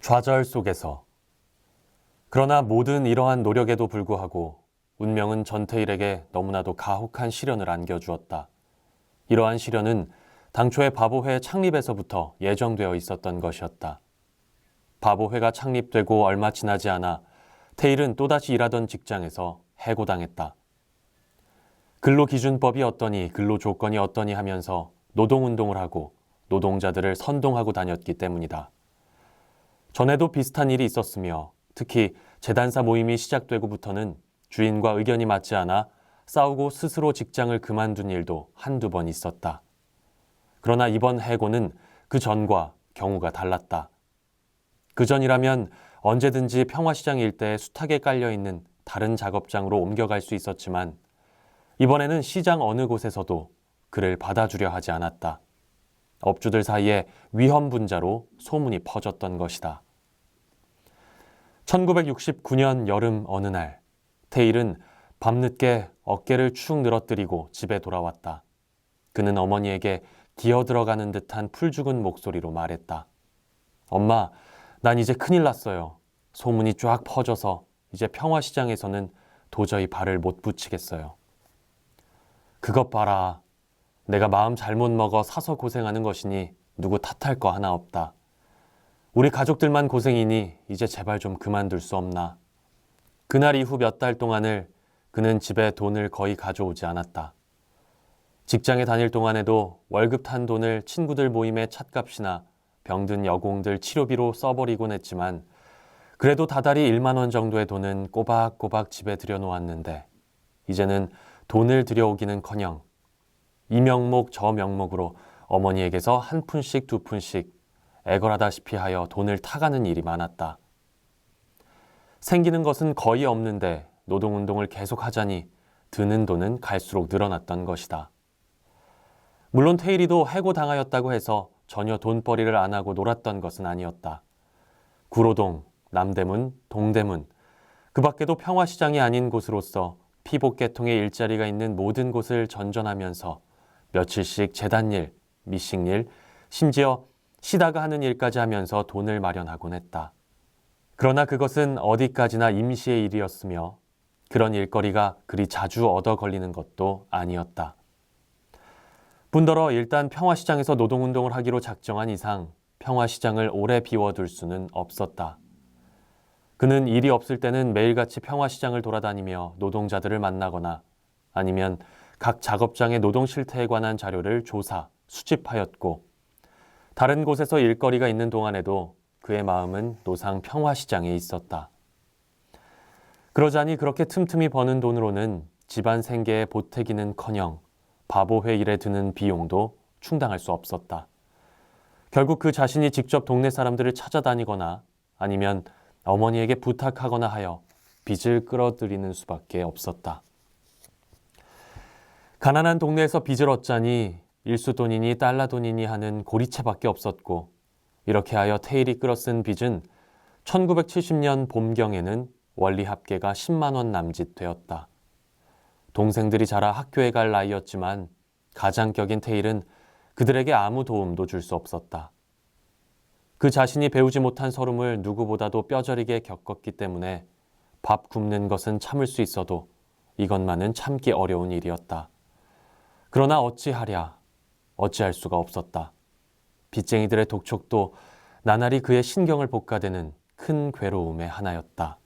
좌절 속에서. 그러나 모든 이러한 노력에도 불구하고 운명은 전태일에게 너무나도 가혹한 시련을 안겨주었다. 이러한 시련은 당초에 바보회 창립에서부터 예정되어 있었던 것이었다. 바보회가 창립되고 얼마 지나지 않아 태일은 또다시 일하던 직장에서 해고당했다. 근로기준법이 어떠니 근로조건이 어떠니 하면서 노동운동을 하고 노동자들을 선동하고 다녔기 때문이다. 전에도 비슷한 일이 있었으며 특히 재단사 모임이 시작되고부터는 주인과 의견이 맞지 않아 싸우고 스스로 직장을 그만둔 일도 한두 번 있었다. 그러나 이번 해고는 그 전과 경우가 달랐다. 그 전이라면 언제든지 평화시장 일대에 숱하게 깔려있는 다른 작업장으로 옮겨갈 수 있었지만 이번에는 시장 어느 곳에서도 그를 받아주려 하지 않았다. 업주들 사이에 위험 분자로 소문이 퍼졌던 것이다. 1969년 여름 어느 날, 태일은 밤늦게 어깨를 축 늘어뜨리고 집에 돌아왔다. 그는 어머니에게 기어들어가는 듯한 풀죽은 목소리로 말했다. 엄마, 난 이제 큰일 났어요. 소문이 쫙 퍼져서 이제 평화시장에서는 도저히 발을 못 붙이겠어요. 그것 봐라. 내가 마음 잘못 먹어 사서 고생하는 것이니 누구 탓할 거 하나 없다. 우리 가족들만 고생이니 이제 제발 좀 그만둘 수 없나. 그날 이후 몇 달 동안을 그는 집에 돈을 거의 가져오지 않았다. 직장에 다닐 동안에도 월급 탄 돈을 친구들 모임의 찻값이나 병든 여공들 치료비로 써버리곤 했지만 그래도 다달이 1만 원 정도의 돈은 꼬박꼬박 집에 들여놓았는데 이제는 돈을 들여오기는커녕 이 명목 저 명목으로 어머니에게서 한 푼씩 두 푼씩 애걸하다시피 하여 돈을 타가는 일이 많았다. 생기는 것은 거의 없는데 노동운동을 계속하자니 드는 돈은 갈수록 늘어났던 것이다. 물론 태일이도 해고당하였다고 해서 전혀 돈벌이를 안 하고 놀았던 것은 아니었다. 구로동, 남대문, 동대문, 그 밖에도 평화시장이 아닌 곳으로서 피복계통의 일자리가 있는 모든 곳을 전전하면서 며칠씩 재단일, 미싱일, 심지어 시다가 하는 일까지 하면서 돈을 마련하곤 했다. 그러나 그것은 어디까지나 임시의 일이었으며 그런 일거리가 그리 자주 얻어 걸리는 것도 아니었다. 분더러 일단 평화시장에서 노동운동을 하기로 작정한 이상 평화시장을 오래 비워둘 수는 없었다. 그는 일이 없을 때는 매일같이 평화시장을 돌아다니며 노동자들을 만나거나 아니면 각 작업장의 노동 실태에 관한 자료를 조사, 수집하였고 다른 곳에서 일거리가 있는 동안에도 그의 마음은 노상 평화시장에 있었다. 그러자니 그렇게 틈틈이 버는 돈으로는 집안 생계에 보태기는커녕 바보회 일에 드는 비용도 충당할 수 없었다. 결국 그 자신이 직접 동네 사람들을 찾아다니거나 아니면 어머니에게 부탁하거나 하여 빚을 끌어들이는 수밖에 없었다. 가난한 동네에서 빚을 얻자니 일수돈이니 달러돈이니 하는 고리채밖에 없었고 이렇게 하여 태일이 끌어쓴 빚은 1970년 봄경에는 원리 합계가 10만 원 남짓 되었다. 동생들이 자라 학교에 갈 나이였지만 가장격인 태일은 그들에게 아무 도움도 줄 수 없었다. 그 자신이 배우지 못한 서름을 누구보다도 뼈저리게 겪었기 때문에 밥 굶는 것은 참을 수 있어도 이것만은 참기 어려운 일이었다. 그러나 어찌하랴, 어찌할 수가 없었다. 빚쟁이들의 독촉도 나날이 그의 신경을 볶아대는 큰 괴로움의 하나였다.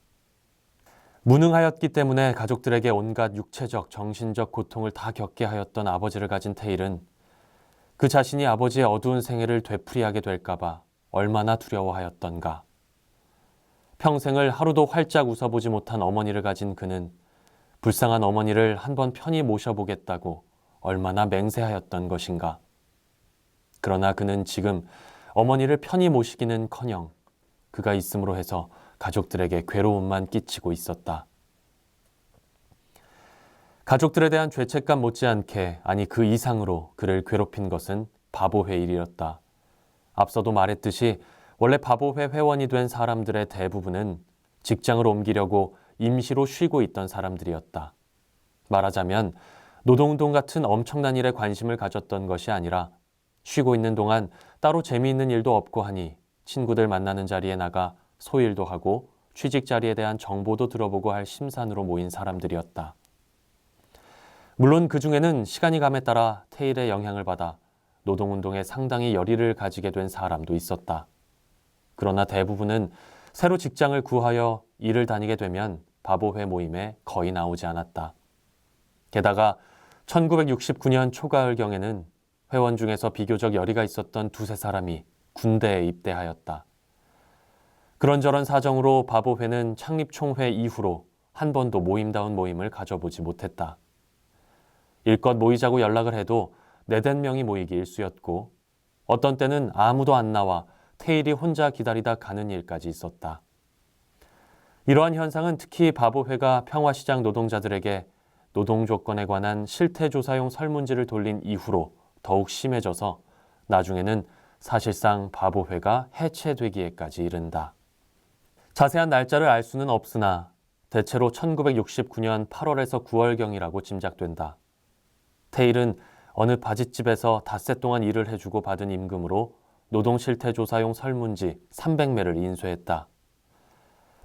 무능하였기 때문에 가족들에게 온갖 육체적, 정신적 고통을 다 겪게 하였던 아버지를 가진 태일은 그 자신이 아버지의 어두운 생애를 되풀이하게 될까봐 얼마나 두려워하였던가. 평생을 하루도 활짝 웃어보지 못한 어머니를 가진 그는 불쌍한 어머니를 한번 편히 모셔보겠다고 얼마나 맹세하였던 것인가. 그러나 그는 지금 어머니를 편히 모시기는커녕 그가 있음으로 해서 가족들에게 괴로움만 끼치고 있었다. 가족들에 대한 죄책감 못지않게 아니 그 이상으로 그를 괴롭힌 것은 바보회 일이었다. 앞서도 말했듯이 원래 바보회 회원이 된 사람들의 대부분은 직장을 옮기려고 임시로 쉬고 있던 사람들이었다. 말하자면 노동운동 같은 엄청난 일에 관심을 가졌던 것이 아니라 쉬고 있는 동안 따로 재미있는 일도 없고 하니 친구들 만나는 자리에 나가 소일도 하고 취직 자리에 대한 정보도 들어보고 할 심산으로 모인 사람들이었다. 물론 그 중에는 시간이 감에 따라 테일의 영향을 받아 노동운동에 상당히 열의를 가지게 된 사람도 있었다. 그러나 대부분은 새로 직장을 구하여 일을 다니게 되면 바보회 모임에 거의 나오지 않았다. 게다가 1969년 초가을경에는 회원 중에서 비교적 열의가 있었던 두세 사람이 군대에 입대하였다. 그런저런 사정으로 바보회는 창립총회 이후로 한 번도 모임다운 모임을 가져보지 못했다. 일껏 모이자고 연락을 해도 네댓 명이 모이기 일쑤였고 어떤 때는 아무도 안 나와 테일이 혼자 기다리다 가는 일까지 있었다. 이러한 현상은 특히 바보회가 평화시장 노동자들에게 노동 조건에 관한 실태조사용 설문지를 돌린 이후로 더욱 심해져서 나중에는 사실상 바보회가 해체되기에까지 이른다. 자세한 날짜를 알 수는 없으나 대체로 1969년 8월에서 9월경이라고 짐작된다. 테일은 어느 바짓집에서 닷새 동안 일을 해주고 받은 임금으로 노동실태조사용 설문지 300매를 인쇄했다.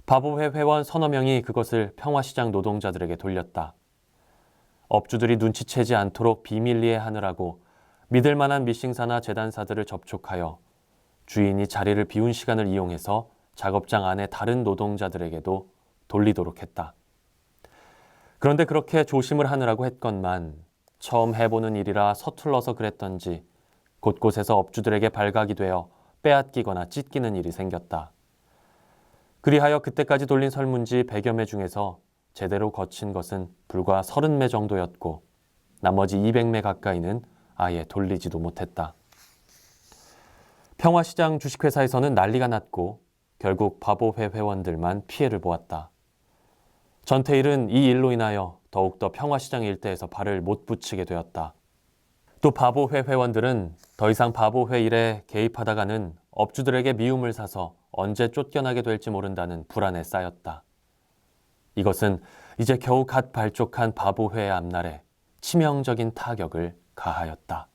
바보회 회원 서너 명이 그것을 평화시장 노동자들에게 돌렸다. 업주들이 눈치채지 않도록 비밀리에 하느라고 믿을 만한 미싱사나 재단사들을 접촉하여 주인이 자리를 비운 시간을 이용해서 작업장 안의 다른 노동자들에게도 돌리도록 했다. 그런데 그렇게 조심을 하느라고 했건만 처음 해보는 일이라 서툴러서 그랬던지 곳곳에서 업주들에게 발각이 되어 빼앗기거나 찢기는 일이 생겼다. 그리하여 그때까지 돌린 설문지 100여 매 중에서 제대로 거친 것은 불과 30매 정도였고 나머지 200매 가까이는 아예 돌리지도 못했다. 평화시장 주식회사에서는 난리가 났고 결국 바보회 회원들만 피해를 보았다. 전태일은 이 일로 인하여 더욱더 평화시장 일대에서 발을 못 붙이게 되었다. 또 바보회 회원들은 더 이상 바보회 일에 개입하다가는 업주들에게 미움을 사서 언제 쫓겨나게 될지 모른다는 불안에 쌓였다. 이것은 이제 겨우 갓 발족한 바보회의 앞날에 치명적인 타격을 가하였다.